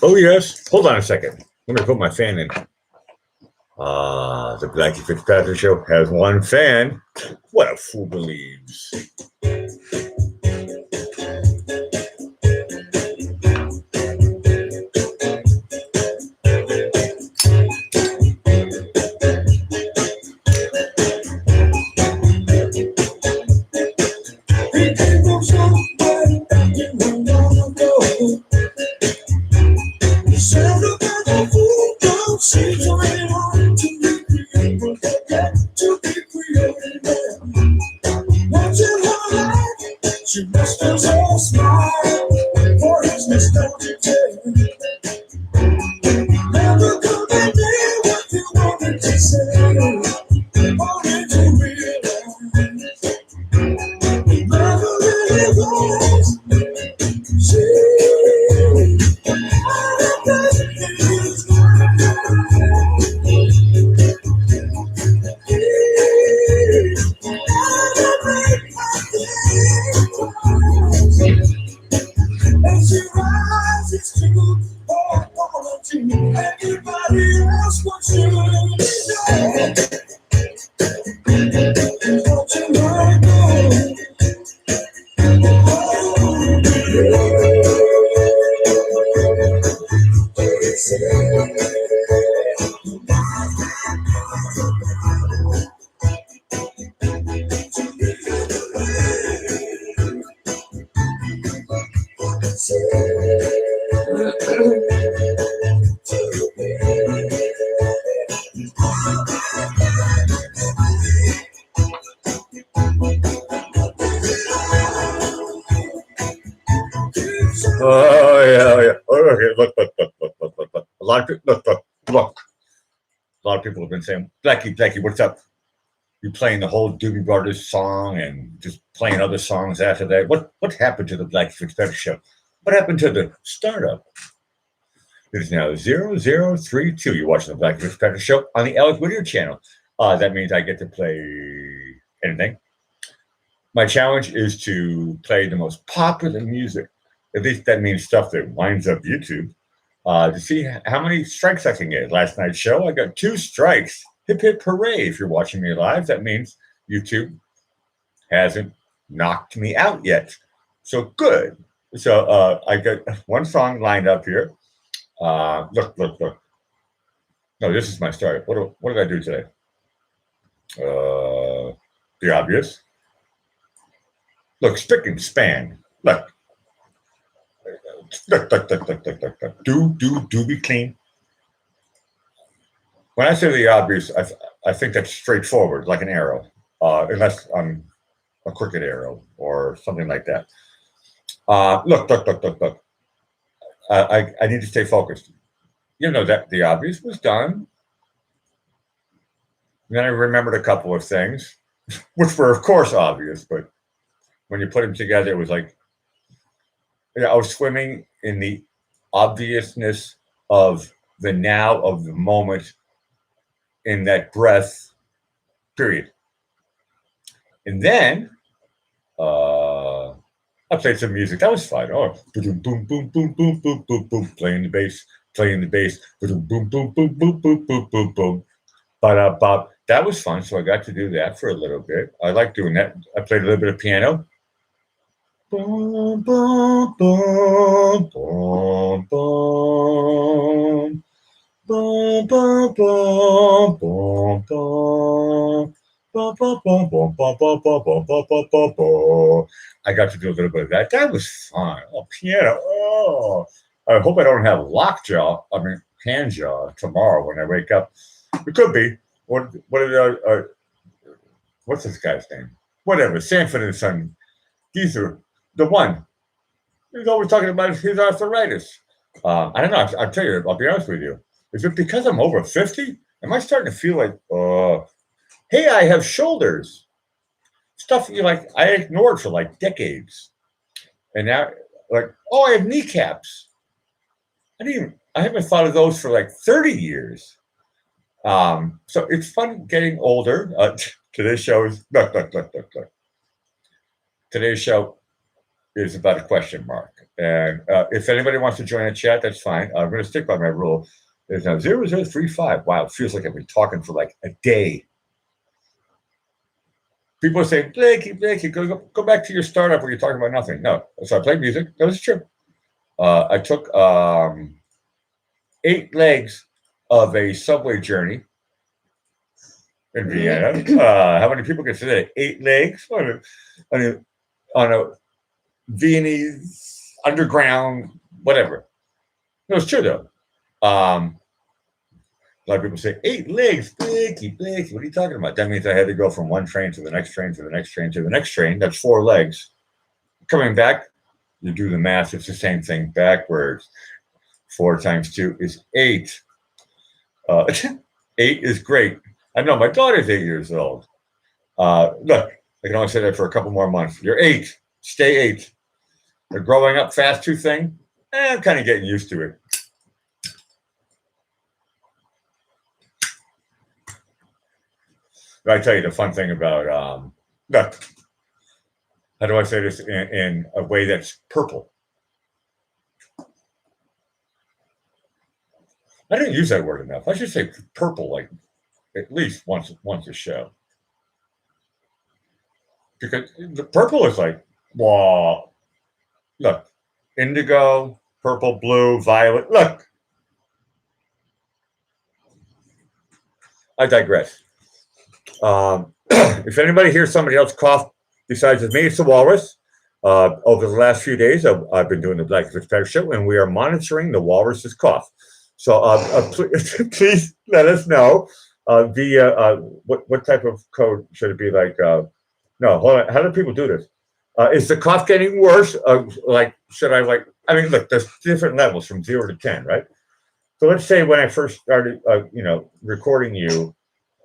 Oh, yes. Hold on a second. Let me put my fan in. The Blackie Fitzpatrick Show has one fan. What a fool believes. She must have so smile for his nostalgic tale. Never could have been what you wanted to say. Only to realize it never really was. She as she rises to apology, everybody else wants you to know. Don't you know? Oh yeah, yeah. Oh, okay, look. A lot of people, look. A lot of people have been saying, Blackie, what's up? You playing the whole Doobie Brothers song and just playing other songs after that. What happened to the Blackie Fitzpatrick Show? What happened to the startup? It is now 0032. You're watching the Blackie Fitzpatrick Show on the Alec Whittier channel. That means I get to play anything. My challenge is to play the most popular music. At least that means stuff that winds up YouTube. To see how many strikes I can get. Last night's show, I got 2 strikes. Hip hip hooray! If you're watching me live, that means YouTube hasn't knocked me out yet. So good. So I got one song lined up here. Look. No, this is my startup. What did I do today? The obvious. Look, spick and span. Look. Do be clean. When I say the obvious, I think that's straightforward, like an arrow, unless I'm a crooked arrow or something like that. Look. I need to stay focused. You know that the obvious was done. Then I remembered a couple of things, which were of course obvious, but when you put them together, it was like, I was swimming in the obviousness of the now, of the moment, in that breath, period. And then I played some music. That was fun. Oh, boom, boom, boom, boom, boom, boom, boom, boom, playing the bass, boom, boom, boom, boom, boom, boom, boom, boom, boom. Ba-da-ba. That was fun. So I got to do that for a little bit. I like doing that. I played a little bit of piano. Boom, boom, boom, boom, boom. Boom, boom, boom, boom, boom. I got to do a little bit of that. That was fun. Oh, piano. Oh, I hope I don't have lockjaw. I mean, hand jaw tomorrow when I wake up. It could be. What's this guy's name? Whatever. Sanford and Son. These are the one. He's always talking about his arthritis. I don't know. I'll tell you. I'll be honest with you. Is it because I'm over 50? Am I starting to feel like, hey, I have shoulders? Stuff you like I ignored for like decades. And now, like, I have kneecaps. I haven't thought of those for like 30 years. So it's fun getting older. Today's show is, look. Today's show, is about a question mark. And if anybody wants to join the chat, that's fine. I'm going to stick by my rule. There's now 0035. Wow, it feels like I've been talking for like a day. People are saying, Blakey, go back to your startup where you're talking about nothing. No, so I played music. That was true. I took 8 legs of a subway journey in Vienna. How many people can say that? 8 legs on a Viennese underground, whatever. No, it's true though. A lot of people say 8 legs, Blakey. What are you talking about? That means I had to go from one train to the next train to the next train to the next train. That's 4 legs. Coming back, you do the math. It's the same thing backwards. 4 times 2 is 8. 8 is great. I know my daughter's 8 years old. Look, I can only say that for a couple more months. You're 8. Stay 8. The growing up fast too thing, I'm kind of getting used to it. But I tell you the fun thing about look, how do I say this in a way that's purple? I didn't use that word enough. I should say purple like at least once a show. Because the purple is like, wow, look, indigo, purple, blue, violet. Look, I digress. If anybody hears somebody else cough besides me, it's the walrus. Over the last few days, I've been doing the Black Fitzpatrick Show, and we are monitoring the walrus's cough. So please let us know via what type of code should it be like? No, hold on. How do people do this? Is the cough getting worse? Should I I mean, look, there's different levels from 0 to 10, right? So let's say when I first started, recording you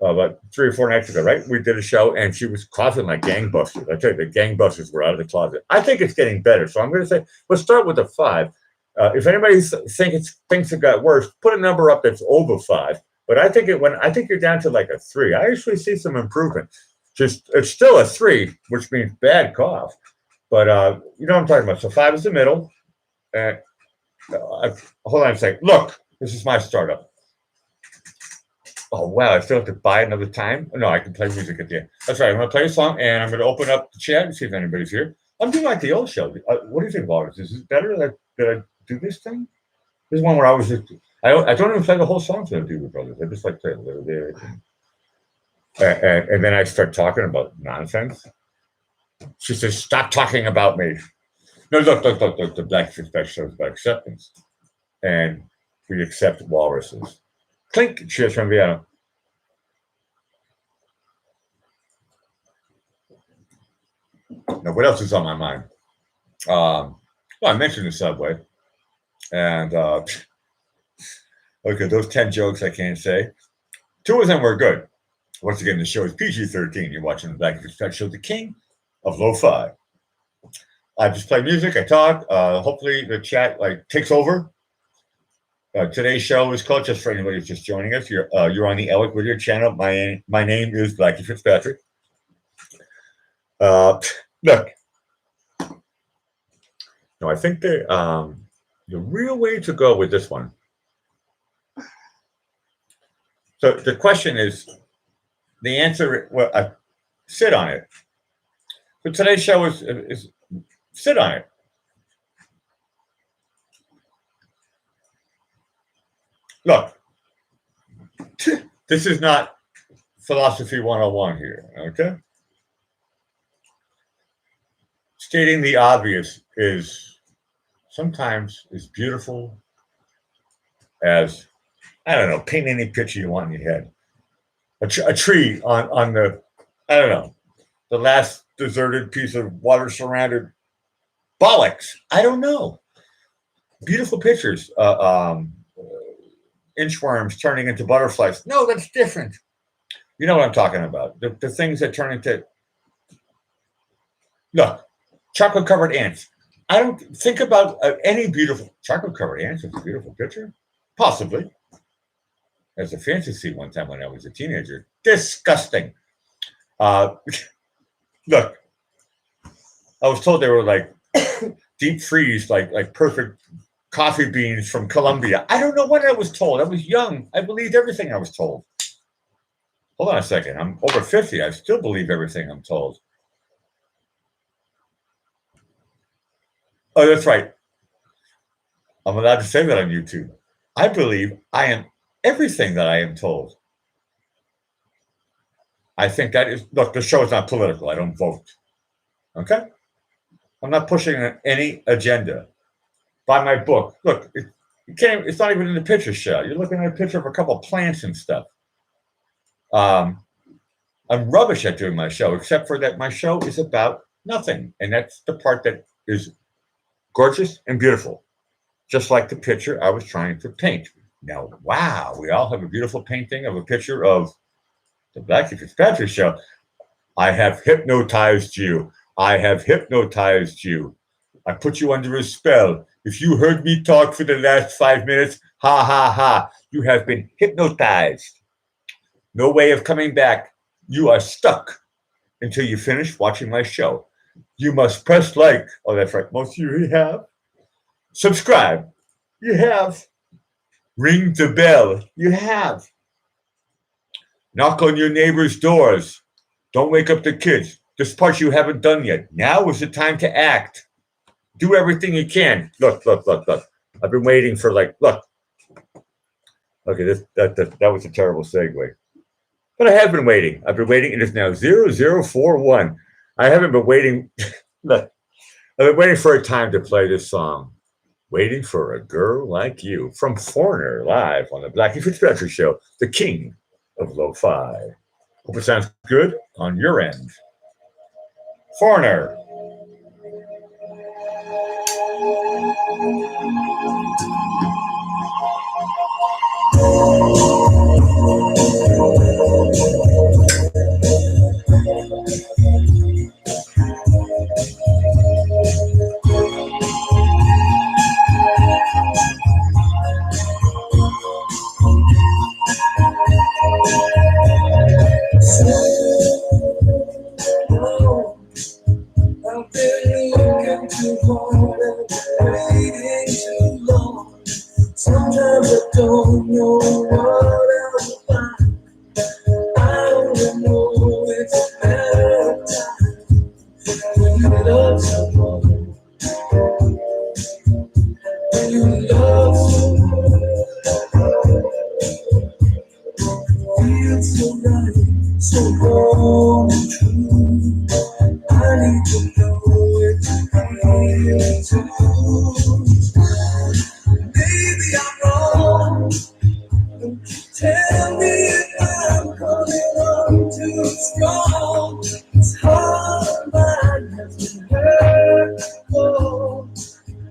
about 3 or 4 nights ago, right? We did a show and she was coughing like gangbusters. I tell you, the gangbusters were out of the closet. I think it's getting better. So I'm going to say, let's start with a 5. If anybody thinks it got worse, put a number up that's over 5. But I think you're down to like a 3. I actually see some improvement. Just it's still a 3, which means bad cough. But you know what I'm talking about. So 5 is the middle. Hold on a second. Look, this is my startup. Oh, wow. I still have to buy another time? No, I can play music at the end. That's right. I'm going to play a song, and I'm going to open up the chat and see if anybody's here. I'm doing like the old show. What do you think, Walrus? Is it better that I do this thing? This is one where I was just... I don't even play the whole song to the Doobie Brothers. I just like play a little bit. And then I start talking about nonsense. She says, stop talking about me. No, look. The Black Fitzpatrick Show is about acceptance. And we accept walruses. Clink, cheers from Vienna. Now, what else is on my mind? Well, I mentioned the subway. And, okay, those 10 jokes I can't say. 2 of them were good. Once again, the show is PG-13. You're watching the Black Fitzpatrick Show, the king of lo-fi. I just play music. I talk. Hopefully the chat takes over. Today's show is called, just for anybody who's just joining us, you're on the Alec Whittier channel. My name is Blackie Fitzpatrick. Look. No, I think the real way to go with this one. So the question is, the answer, well, sit on it. So today's show is sit on it. Look, this is not philosophy 101 here, okay? Stating the obvious is sometimes as beautiful as, I don't know, paint any picture you want in your head. A tree on the, I don't know, the last deserted piece of water surrounded bollocks. I don't know. Beautiful pictures. Inchworms turning into butterflies. No, that's different. You know what I'm talking about. The things that turn into, look, chocolate covered ants. I don't think about any beautiful chocolate covered ants is a beautiful picture. Possibly. As a fantasy one time when I was a teenager. Disgusting. Look, I was told they were like deep freeze like perfect coffee beans from Colombia. I don't know what I was told. I was young. I believed everything I was told. Hold on a second. I'm over 50. I still believe everything I'm told. Oh, that's right. I'm allowed to say that on YouTube. I believe I am everything that I am told. I think that is, look, the show is not political. I don't vote. Okay? I'm not pushing any agenda. Buy my book. Look, you can't, it's not even in the picture show. You're looking at a picture of a couple of plants and stuff. I'm rubbish at doing my show, except for that my show is about nothing. And that's the part that is gorgeous and beautiful, just like the picture I was trying to paint. Now, wow, we all have a beautiful painting of a picture of the Blackie Fitzpatrick Show. I have hypnotized you. I have hypnotized you. I put you under a spell. If you heard me talk for the last 5 minutes, ha ha ha, you have been hypnotized. No way of coming back. You are stuck until you finish watching my show. You must press like. Oh, that's right. Most of you have. Subscribe. You have. Ring the bell. You have. Knock on your neighbor's doors. Don't wake up the kids. This part you haven't done yet. Now is the time to act. Do everything you can. Look. I've been waiting for look. Okay, that was a terrible segue. But I have been waiting. I've been waiting. It is now 0041. I haven't been waiting. Look, I've been waiting for a time to play this song. Waiting for a Girl Like You from Foreigner live on the Blackie Fitzpatrick Show, the king of lo-fi. Hope it sounds good on your end. Foreigner. I've been looking too hard and waiting too long. Sometimes I don't know what I'll find. I don't know it's a matter of time. When you love someone, when you love someone, feels so right, so warm and true. I need to know it's real too. Maybe I'm wrong. Don't you tell me if I'm coming on too strong. It's hard, mine has been hurt before.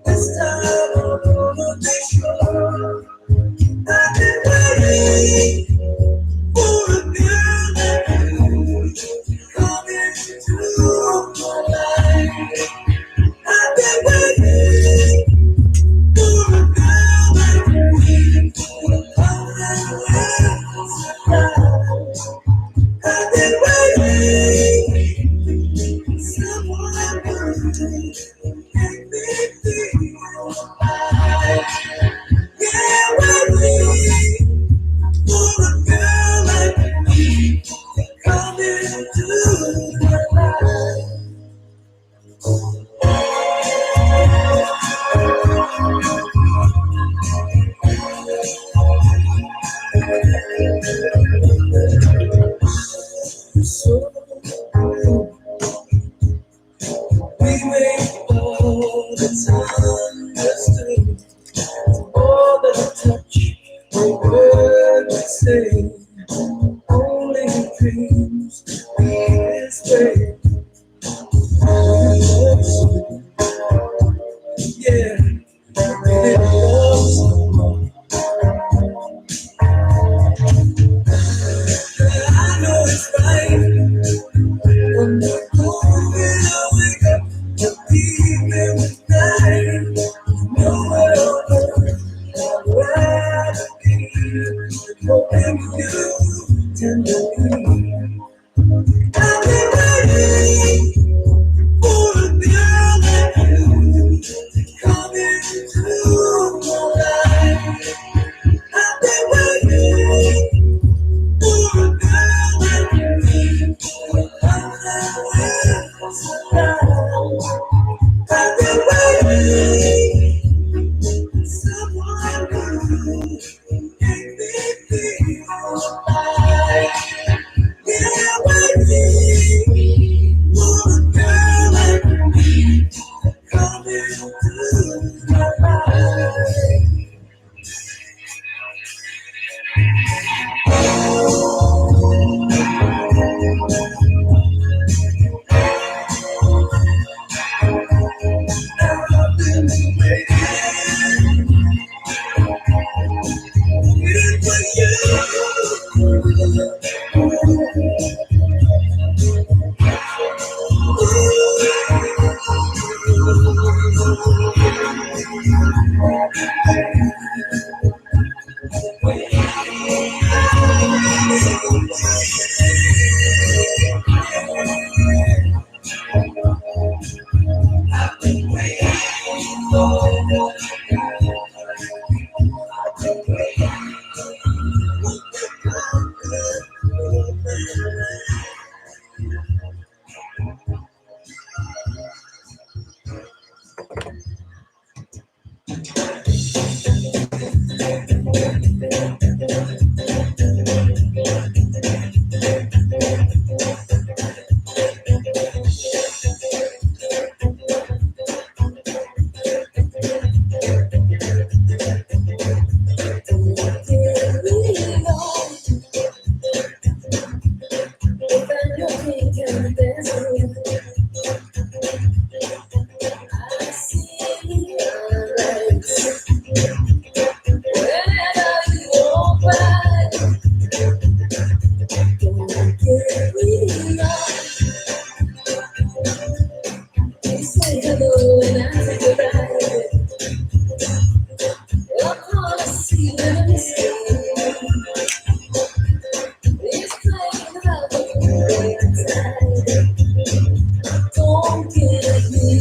This time I'm gonna make sure. I've been waiting for a girl like you to come into my life. I've been waiting for a girl like you to come and surprise. I've been waiting for someone to make me feel alive. Yeah, waiting for a girl like you to come into my life. So we make all that's understood. All that I touch, no word we say. Only in dreams we this way. Yeah, really love someone. I know it's right. When the moment I wake up, the evening with night. Nowhere on earth I'd rather be. Hoping you into my life. I've been waiting for a girl like me, with other words around. I've been waiting for someone who make me feel like, yeah, waiting for a girl like me to come into my life. I've been waiting for say hello and I say goodbye. I'm gonna see when it's it's playing about the inside. Don't give me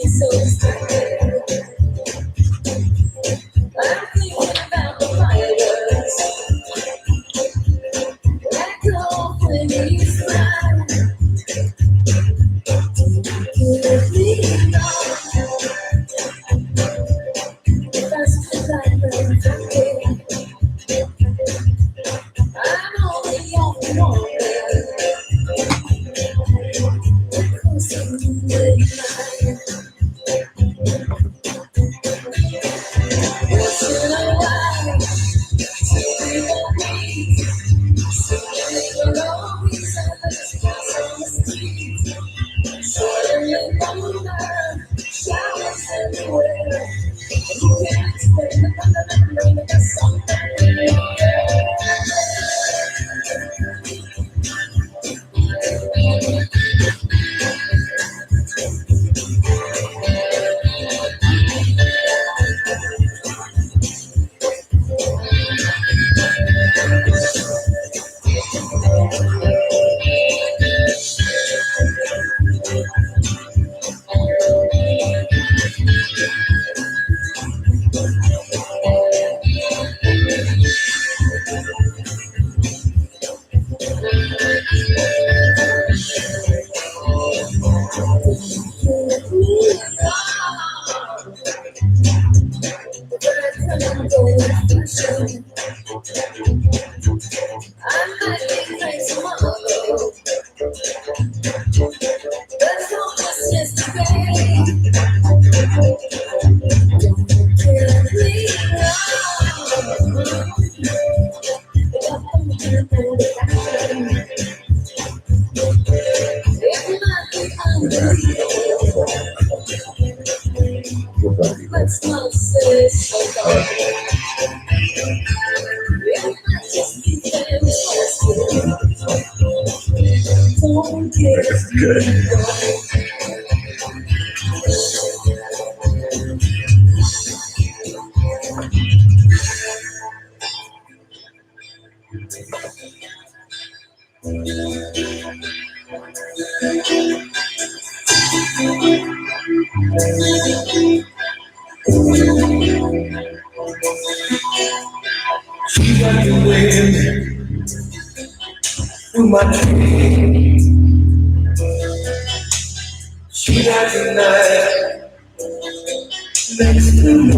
so scared. I'm thinking about the fireworks that go when you smile. Give me love if I spend like that. I'm only on one because you made mine. Once in a while, people meet. Suddenly, always on the street. Suddenly, thunder, showers everywhere. You can't explain the thunder that rain, but there's something in the air. I might be crazy tomorrow. There's no distance to pay. Don't kill me it might be unbelievable, but some say so dark. It might just be family. won't get This is good. She's like the wind through my dreams. She's like the night next to me.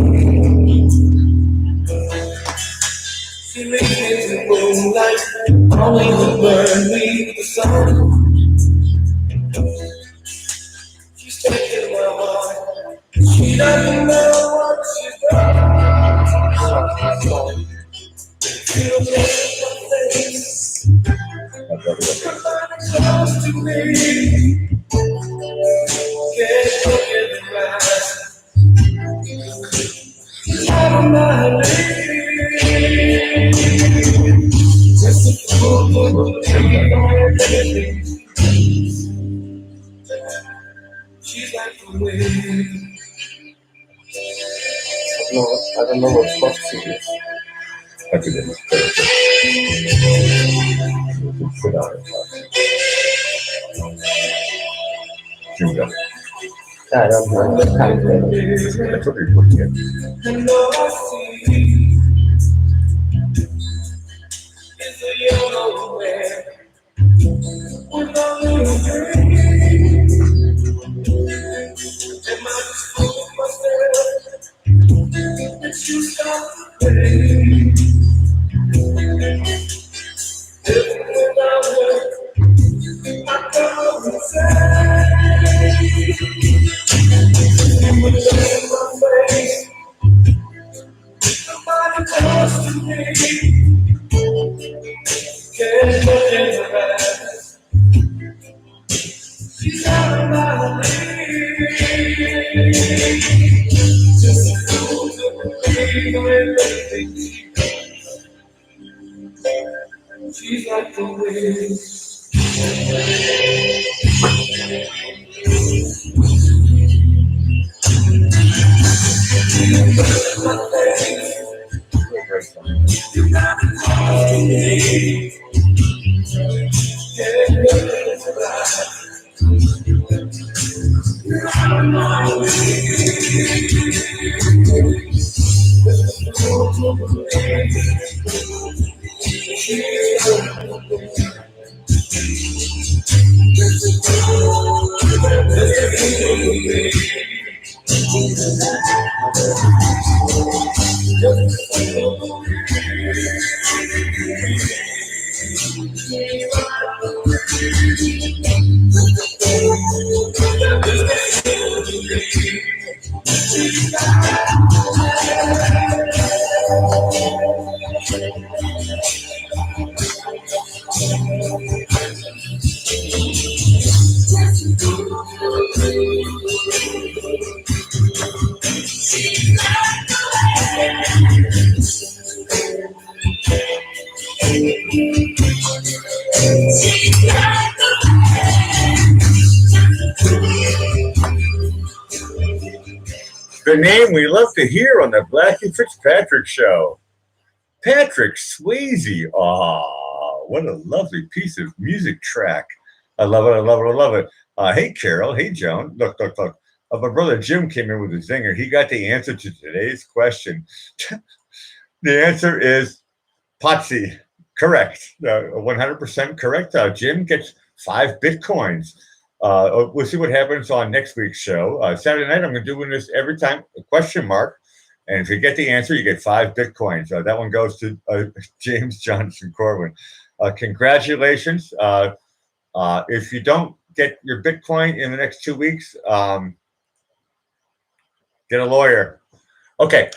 She makes me the moonlight, only to burn me the sun. She's taking my heart. She doesn't know what she's done. She don't know my face. Somebody close to me. Can't look in the eyes. Out of my league. Just a fool, she's like the wind. No, I don't know what Foxy is. I could just sit down and talk. Jimmy, I don't know what kind of it. that's what you're looking at. And all I see is a yellow man with a little dream. Am I just fooling myself? And she stopped the pain. Living without her, I go insane. You would look in my face. Somebody close to me. Can't look in her eyes. She's out of my league. Just a fool to believe in anything she does. She's like the wind. My face. You got to talk to me. Can't look in her eyes. You're out of my league. Just a fool to believe. She's like the wind. The name we love to hear on the Blackie Fitzpatrick Show, Patrick Swayze. Ah, what a lovely piece of music track. I love it. I love it. I love it. Hey, Carol. Hey, Joan. Look, look, look. My brother Jim came in with a zinger. He got the answer to today's question. The answer is Potsy. Correct. 100% correct. Jim gets 5 Bitcoins. We'll see what happens on next week's show. Saturday night, I'm going to do this every time, a question mark. And if you get the answer, you get 5 Bitcoins. That one goes to James Johnson Corwin. Congratulations. If you don't get your Bitcoin in the next 2 weeks, get a lawyer. Okay.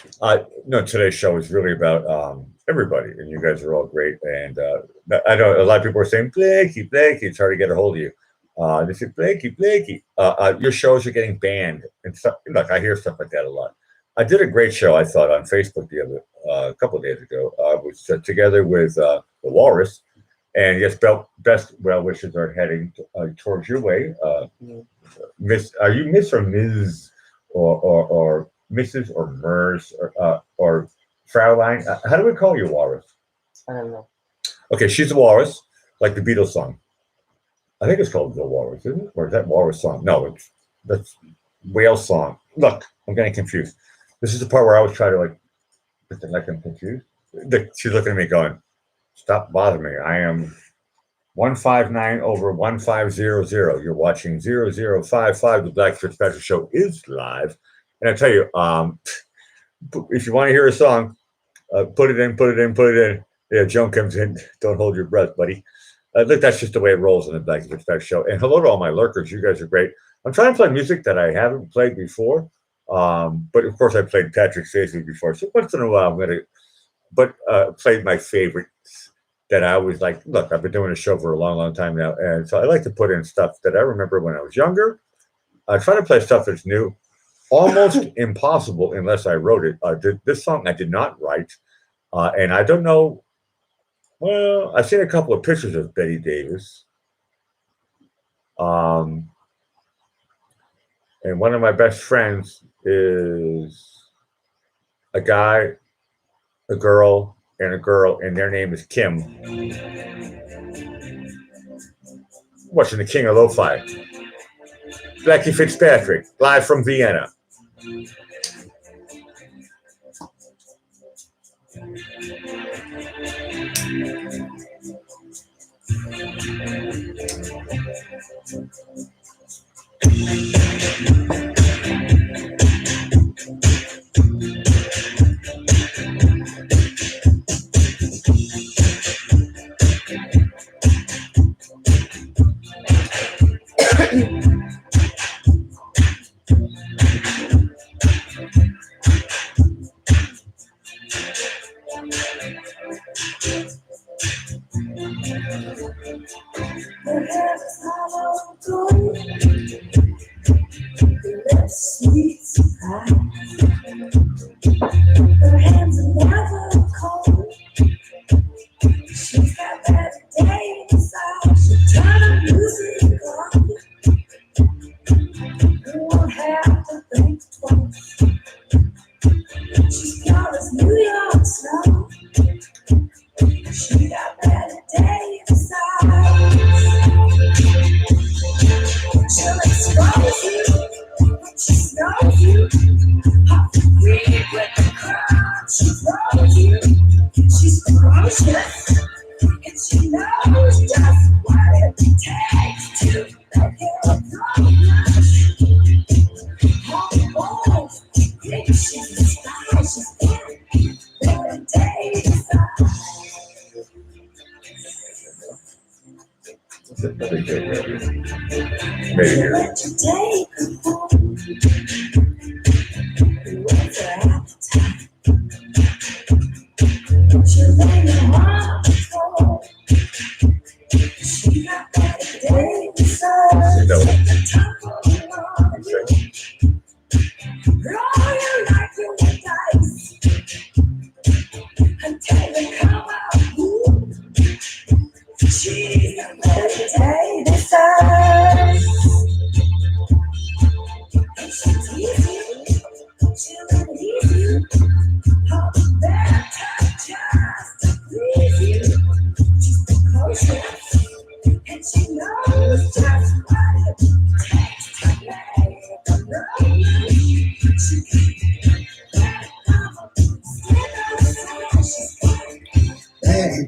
No, today's show is really about everybody, and you guys are all great. And I know a lot of people are saying, Blakey, it's hard to get a hold of you. They say, Blakey, your shows are getting banned. And stuff. Look, I hear stuff like that a lot. I did a great show, I thought, on Facebook a couple of days ago. I was together with the Walrus And yes, best well wishes are heading towards your way. Miss, are you Miss or Ms. or Mrs. or Mers or Fraulein? How do we call you, Walrus? I don't know. Okay, she's a walrus, like the Beatles song. I think it's called The Walrus, isn't it? Or is that Walrus song? No, that's whale song. Look, I'm getting confused. This is the part where I always try to pretend like I'm confused. She's looking at me going, "Stop bothering me. I am 159 over 1500. You're watching 0055. The Black Fitzpatrick Show is live." And I tell you, if you want to hear a song, put it in. Yeah, Joan comes in. Don't hold your breath, buddy. Look, that's just the way it rolls in the Black Fitzpatrick Show. And hello to all my lurkers. You guys are great. I'm trying to play music that I haven't played before. But of course, I played Patrick Swayze before. So once in a while, I'm going to play my favorites that I always like. Look, I've been doing a show for a long, long time now. And so I like to put in stuff that I remember when I was younger. I try to play stuff that's new. Almost impossible unless I wrote it. This song I did not write. And I don't know. Well, I've seen a couple of pictures of Betty Davis. And one of my best friends is a guy, a girl, and their name is Kim. Watching the King of Lo-Fi. Blackie Fitzpatrick, live from Vienna.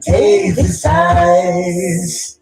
Davis eyes.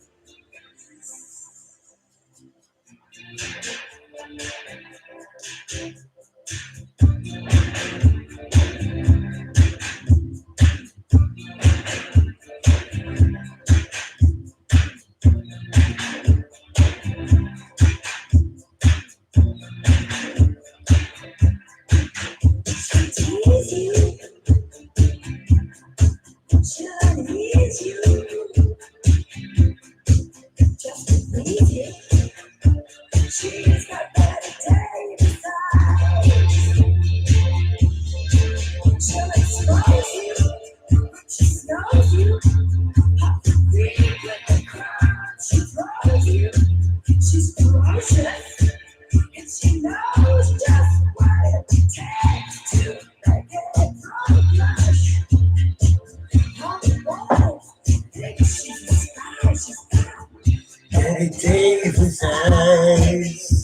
She's ferocious, and she knows just what it takes to make it from flesh. On the ball, she's the sky, she's got many Davis eyes.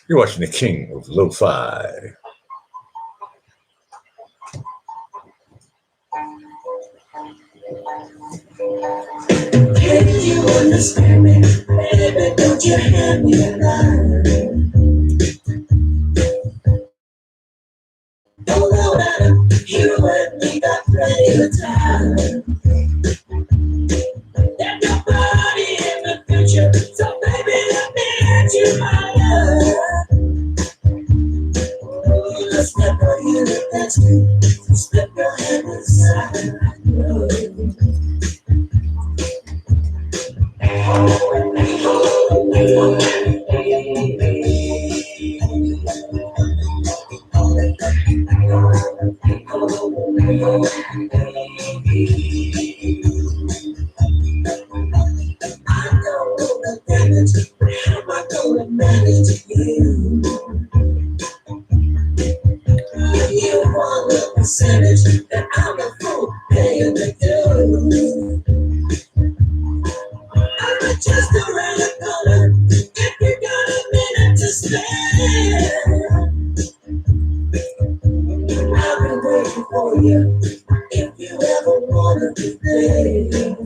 You're watching the King of Lo-Fi. Can you understand me, baby? you hand me a line? Don't know matter, you and me got plenty of time. There's nobody in the future, so baby let me hand you my love. Let's step right here and dance me. Slip your hand inside. I don't know the damage, but how am I gonna manage to you? You want a percentage that I'm a fool paying to do. I'm just around the corner if you got a minute to spare. I've been waiting for you if you ever wanna be there.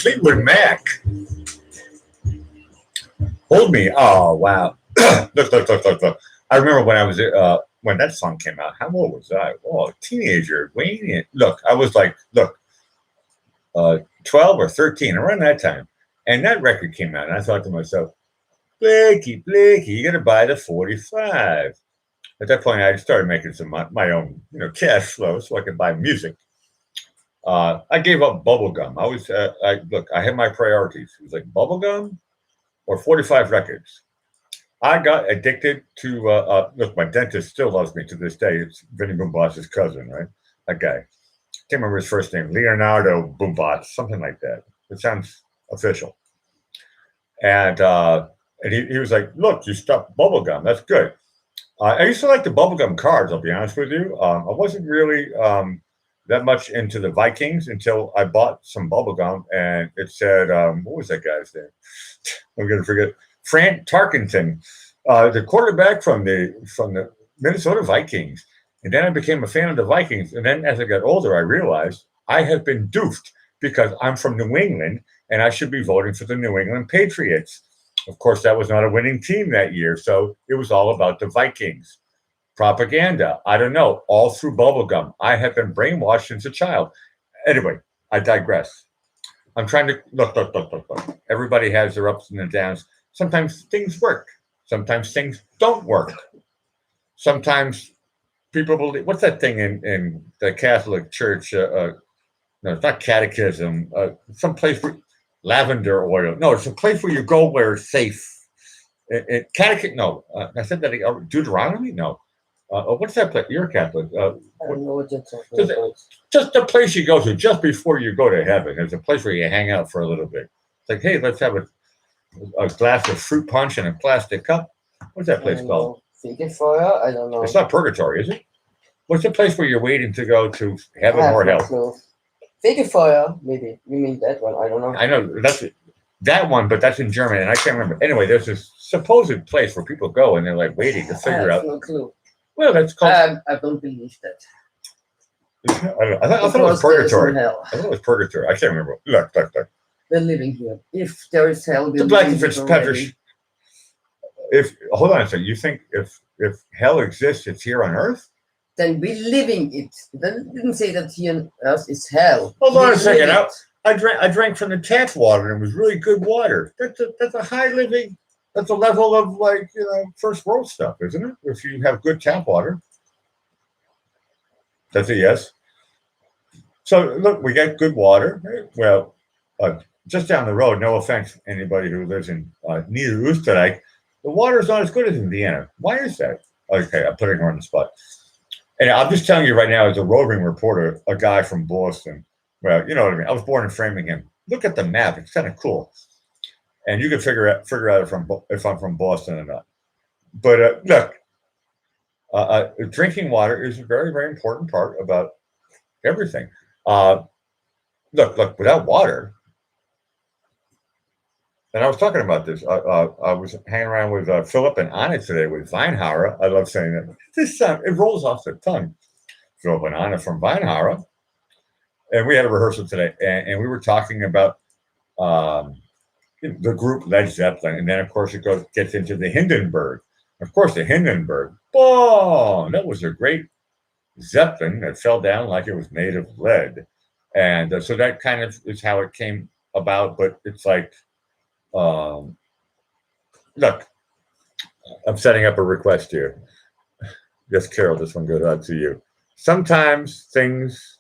Fleetwood Mac. Hold Me. Oh, wow. Look. I remember when I was when that song came out. How old was I? Oh, teenager. Wayne. Look, I was like, 12 or 13, around that time. And that record came out, and I thought to myself, Blakey, you got to buy the 45. At that point, I started making some my own, cash flow, so I could buy music. I gave up bubblegum. I had my priorities. It was like bubblegum or 45 records. I got addicted to, look, my dentist still loves me to this day. It's Vinny Boombots's cousin, right? That guy. Can't remember his first name. Leonardo Boombots, something like that. It sounds official. And he was like, look, you stopped bubblegum. That's good. I used to like the bubblegum cards, I'll be honest with you. I wasn't really that much into the Vikings until I bought some bubblegum, and it said, what was that guy's name? I'm going to forget. Frank Tarkenton, the quarterback from the Minnesota Vikings. And then I became a fan of the Vikings. And then as I got older, I realized I have been doofed because I'm from New England and I should be voting for the New England Patriots. Of course, that was not a winning team that year. So it was all about the Vikings. Propaganda. I don't know. All through bubblegum. I have been brainwashed since a child. Anyway, I digress. I'm trying to look. Everybody has their ups and their downs. Sometimes things work. Sometimes things don't work. Sometimes people believe. What's that thing in the Catholic Church? No, it's not catechism. Some place where lavender oil. No, it's a place where you go where it's safe. Catechism. No, I said that. Deuteronomy. No. What's that place? You're a Catholic. I don't know what you're talking Just, about. just a place you go to just before you go to heaven. There's a place where you hang out for a little bit. It's like, hey, let's have a glass of fruit punch in a plastic cup. What's that place called? Fegefeuer? I don't know. It's not purgatory, is it? What's the place where you're waiting to go to heaven I have or no hell? clue. Fegefeuer, maybe. You mean that one? I don't know. I know that's that one, but that's in German, and I can't remember. Anyway, there's this supposed place where people go and they're like waiting to I figure have out. no clue. Well, that's called. I don't believe that. I don't know. I thought it was Because there is purgatory. no hell. I thought it was purgatory. I can't remember. Look. We're living here. If there is hell, we're The Black living it Fitzpatrick. already. If hold on a second, you think if hell exists, it's here on Earth? Then we're living it. Then didn't say that here on Earth is hell. Hold on a We second. live it. I drank from the tap water and it was really good water. That's a high living. That's a level of first world stuff, isn't it? If you have good tap water, that's a yes. So look, we got good water. Well, just down the road. No offense, anybody who lives in Niederösterreich, the water is not as good as in Vienna. Why is that? Okay, I'm putting her on the spot. And I'm just telling you right now, as a roving reporter, a guy from Boston. Well, you know what I mean. I was born in Framingham. Look at the map; it's kind of cool, and you can figure out if I'm from Boston or not. But look, drinking water is a very, very important part about everything. Look, without water, and I was talking about this. I was hanging around with Philip and Anna today with Weinhauer. I love saying that. It rolls off the tongue. Philip and Anna from Weinhauer. And we had a rehearsal today, and we were talking about the group Led Zeppelin, and then of course it gets into the Hindenburg. Of course, the Hindenburg. Boom! That was a great Zeppelin that fell down like it was made of lead, and so that kind of is how it came about. But it's like, look, I'm setting up a request here. Yes, Carol, this one goes out to you. Sometimes things.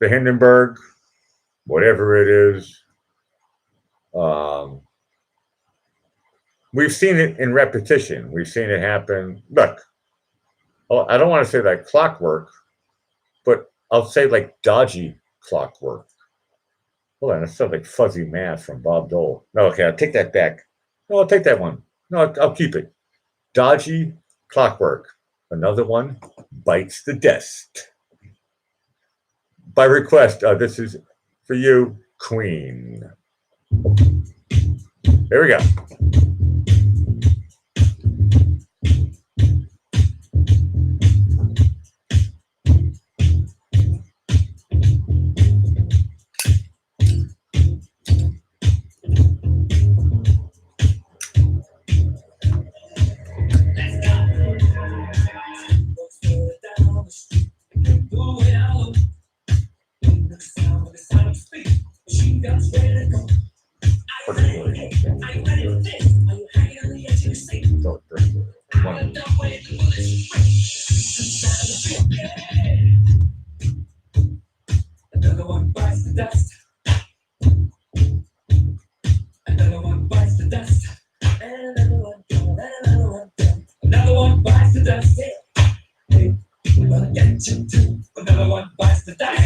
The Hindenburg, whatever it is, we've seen it in repetition. We've seen it happen. Look, I don't want to say like clockwork, but I'll say like dodgy clockwork. Hold on, that sounds like fuzzy math from Bob Dole. No, okay, I'll take that back. No, I'll take that one. No, I'll keep it. Dodgy clockwork. Another one bites the dust. By request, this is for you, Queen. Here we go. Another one bites the dust. Another one bites the dust. And another one gone, and another one done. Another one bites the dust. Hey, we're gonna get you too. Another one bites the dust.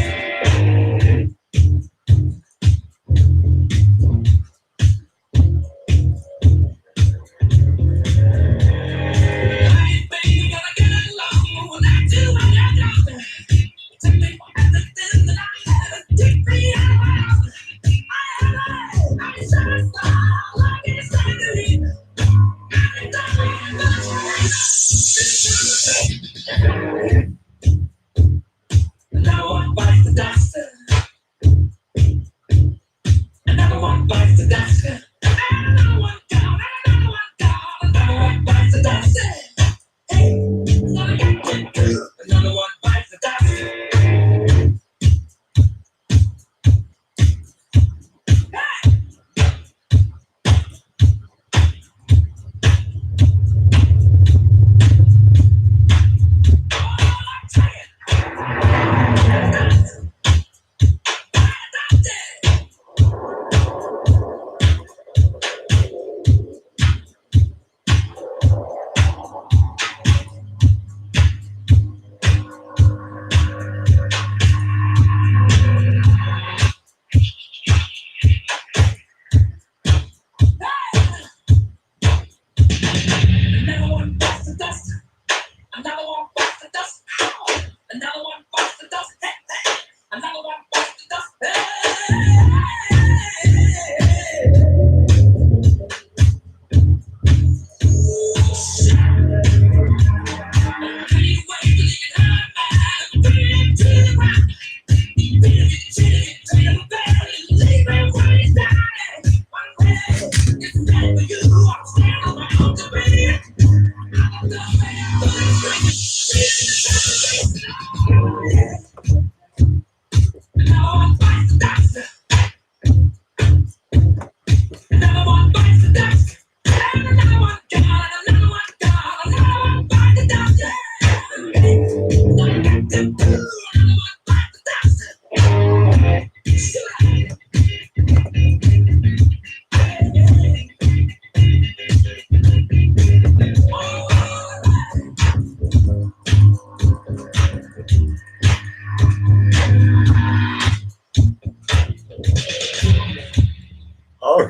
No one bites the dust.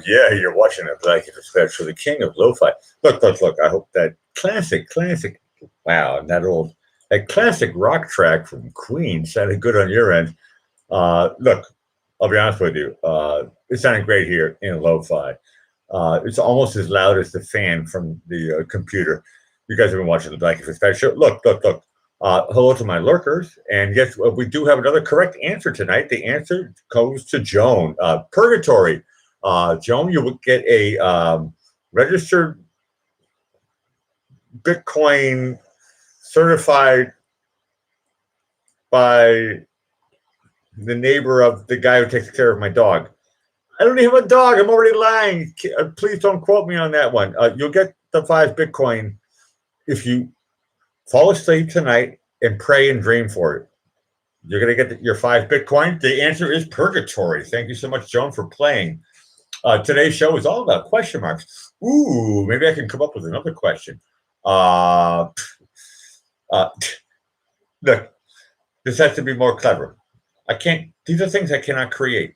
Yeah, you're watching a Blackie Special, the king of lo-fi. Look, look, look. I hope that classic. Wow, and that classic rock track from Queen sounded good on your end. Look, I'll be honest with you. It sounded great here in lo-fi. It's almost as loud as the fan from the computer. You guys have been watching the Blackie Special. Look, look, look. Hello to my lurkers. And yes, we do have another correct answer tonight. The answer goes to Joan. Purgatory. Joan, you will get a registered Bitcoin certified by the neighbor of the guy who takes care of my dog. I don't even have a dog. I'm already lying. Please don't quote me on that one. You'll get the 5 Bitcoin if you fall asleep tonight and pray and dream for it. You're going to get your 5 Bitcoin. The answer is Purgatory. Thank you so much, Joan, for playing. Today's show is all about question marks. Ooh, maybe I can come up with another question. Look, this has to be more clever. I can't. These are things I cannot create.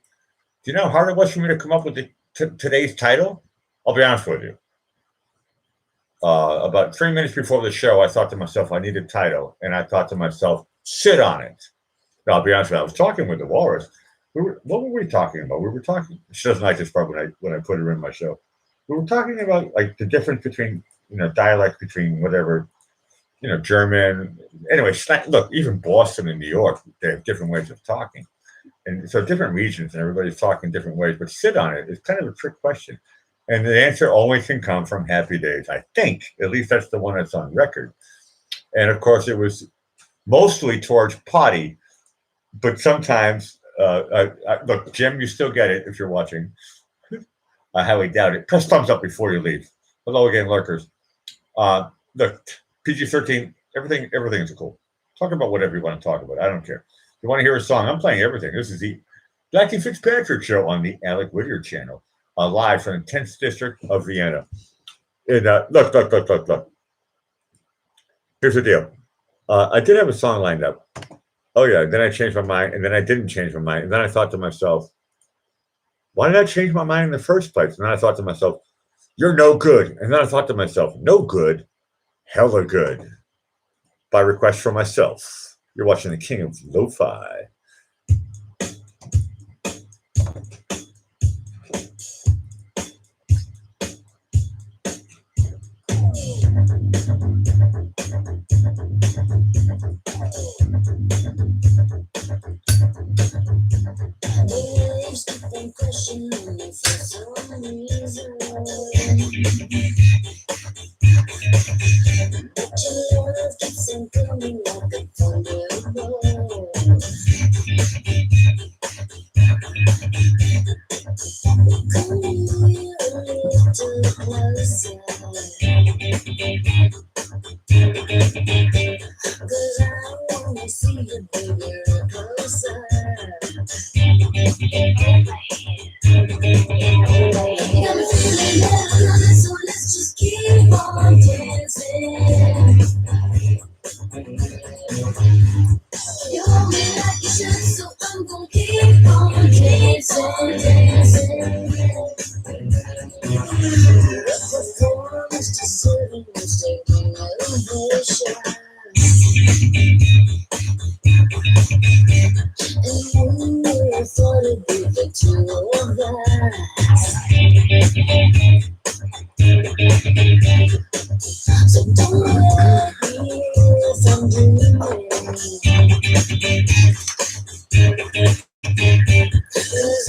Do you know how hard it was for me to come up with today's title? I'll be honest with you. About 3 minutes before the show, I thought to myself, I need a title. And I thought to myself, sit on it. Now, I'll be honest with you, I was talking with the Walrus. What were we talking about? We were talking, she doesn't like this part when I put her in my show. We were talking about like the difference between, dialect between whatever, German. Anyway, look, even Boston and New York, they have different ways of talking. And so different regions and everybody's talking different ways, but sit on it is kind of a trick question. And the answer always can come from Happy Days, I think. At least that's the one that's on record. And of course, it was mostly towards potty, but sometimes, look, Jim, you still get it if you're watching. I highly doubt it. Press thumbs up before you leave. Hello again, lurkers. Look, PG-13, everything is cool. Talk about whatever you want to talk about. I don't care. If you want to hear a song, I'm playing everything. This is the Blackie Fitzpatrick Show on the Alec Whittier channel, live from the 10th District of Vienna. And look. Here's the deal. I did have a song lined up. Oh, yeah. Then I changed my mind, and then I didn't change my mind. And then I thought to myself, why did I change my mind in the first place? And then I thought to myself, you're no good. And then I thought to myself, no good, hella good. By request from myself. You're watching the King of Lo-Fi.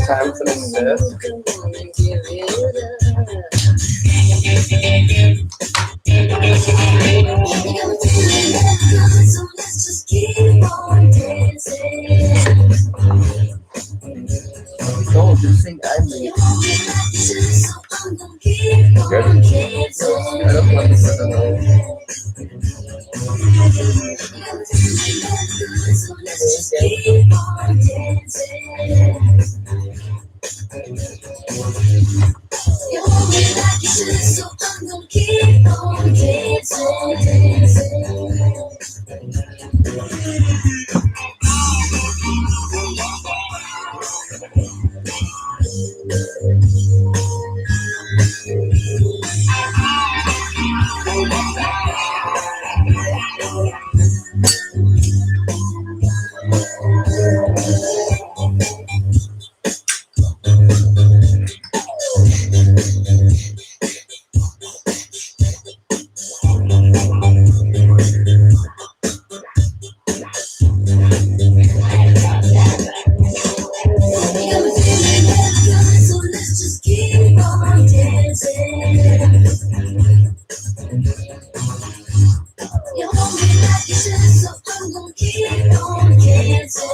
Time for the Don't you think I made it? Good. I don't want to set it up. So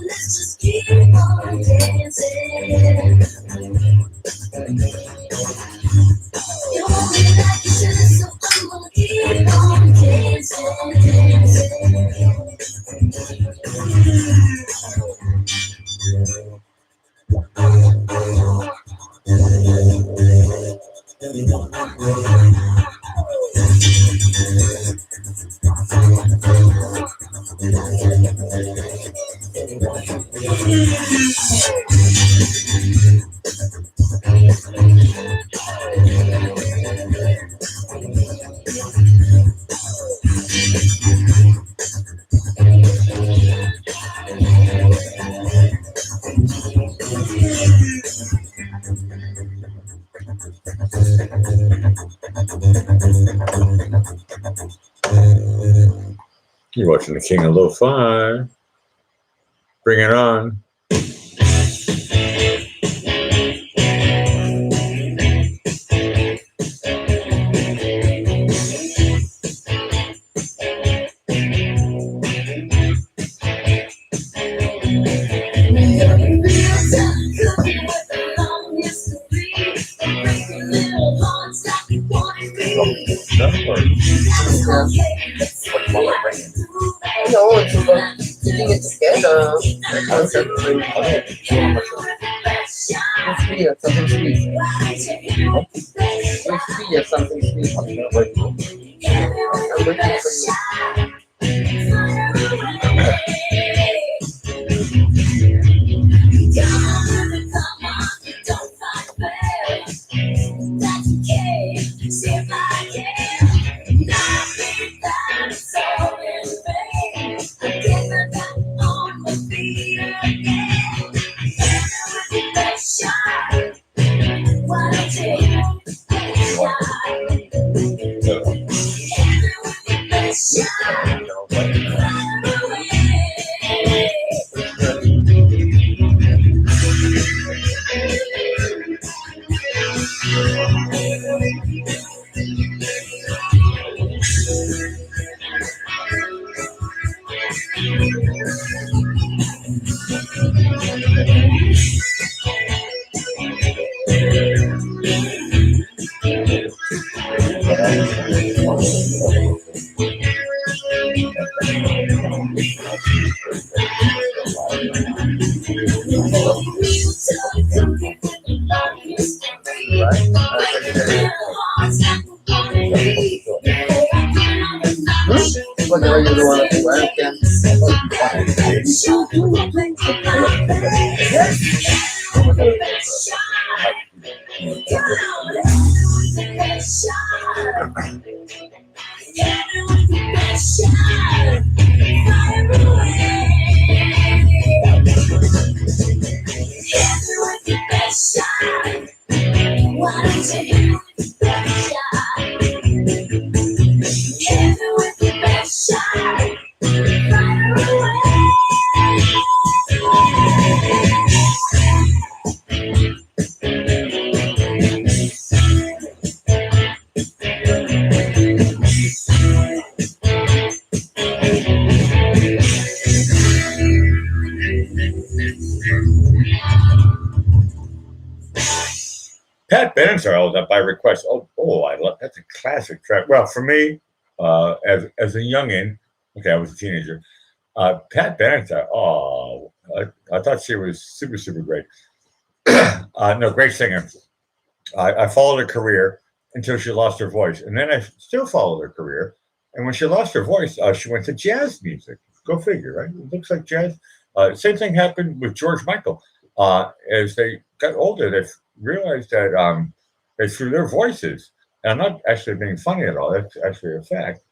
let's just keep on dancing. You want me like you should, so I'm gonna keep on You're watching the King of Lo-Fi. Bring it on. No, it's about putting it together. Concept. It's weird, something sweet. It's weird, something sweet. I'm waiting for you. Whatever you want to do, I don't care. Pat Benatar, that by request. Oh, I love that's a classic track. Well, for me, as a youngin, okay, I was a teenager. Pat Benatar. Oh, I thought she was super, super great. No, great singer. I followed her career until she lost her voice, and then I still followed her career. And when she lost her voice, she went to jazz music. Go figure, right? It looks like jazz. Same thing happened with George Michael. As they got older, they realized that they threw their voices. And I'm not actually being funny at all. That's actually a fact.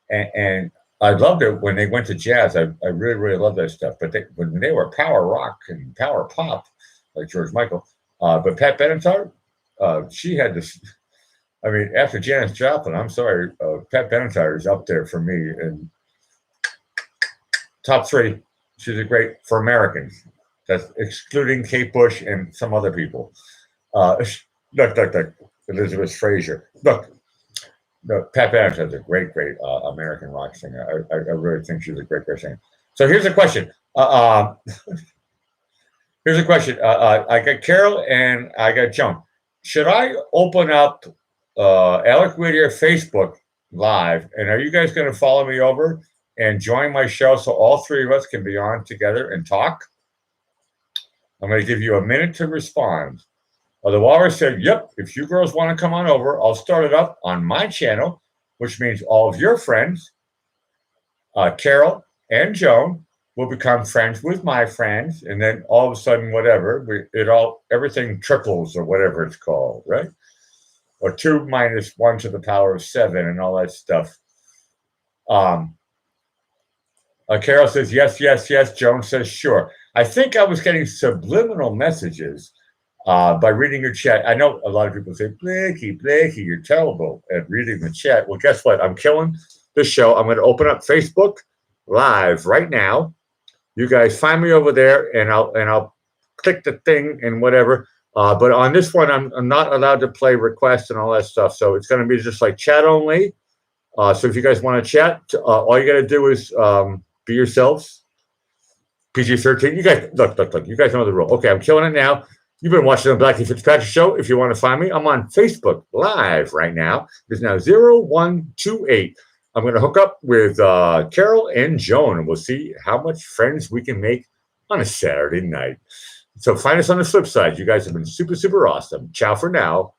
And I loved it when they went to jazz. I really, really love that stuff. But when they were power rock and power pop, like George Michael, but Pat Benatar, she had this. I mean, after Janis Joplin, I'm sorry, Pat Benatar is up there for me in top three. She's a great for Americans. That's excluding Kate Bush and some other people. Look, Elizabeth Fraser. Look, No, Pat Adams is a great American rock singer. I really think she's a great singer. So here's a question. Here's a question. I got Carol and I got Joan. Should I open up Alec Whittier Facebook Live, and are you guys going to follow me over and join my show so all three of us can be on together and talk? I'm going to give you a minute to respond. The Walrus said, yep, if you girls want to come on over, I'll start it up on my channel, which means all of your friends, Carol and Joan, will become friends with my friends, and then all of a sudden, whatever, everything triples or whatever it's called, right? Or 2 minus 1 to the power of 7 and all that stuff. Carol says, yes, yes, yes. Joan says, sure. I think I was getting subliminal messages by reading your chat. I know a lot of people say, Blakey, you're terrible at reading the chat. Well, guess what? I'm killing the show. I'm going to open up Facebook Live right now. You guys find me over there, and I'll click the thing and whatever. But on this one, I'm not allowed to play requests and all that stuff. So it's going to be just like chat only. So if you guys want to chat, all you got to do is be yourselves. PG-13. You guys look. You guys know the rule. Okay, I'm killing it now. You've been watching the Blackie Fitzpatrick Show. If you want to find me, I'm on Facebook Live right now. It's now 0128. I'm going to hook up with Carol and Joan, and we'll see how much friends we can make on a Saturday night. So find us on the flip side. You guys have been super, super awesome. Ciao for now.